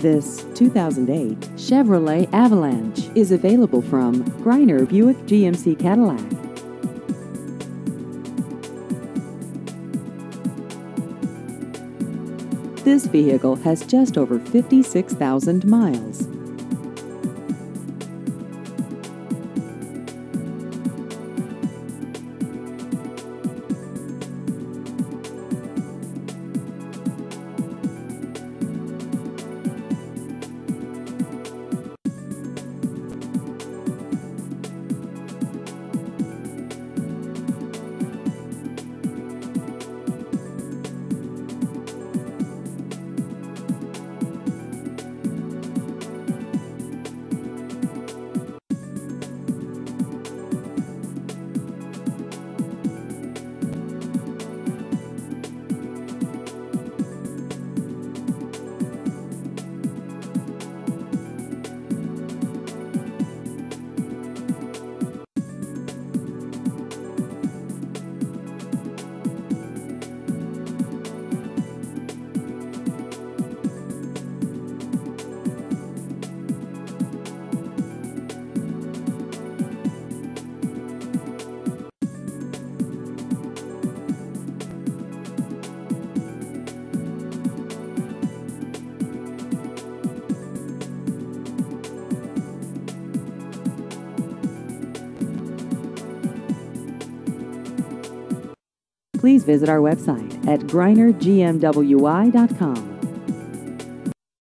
This 2008 Chevrolet Avalanche is available from Greiner Buick GMC Cadillac. This vehicle has just over 56,000 miles. Please visit our website at greinergmwi.com.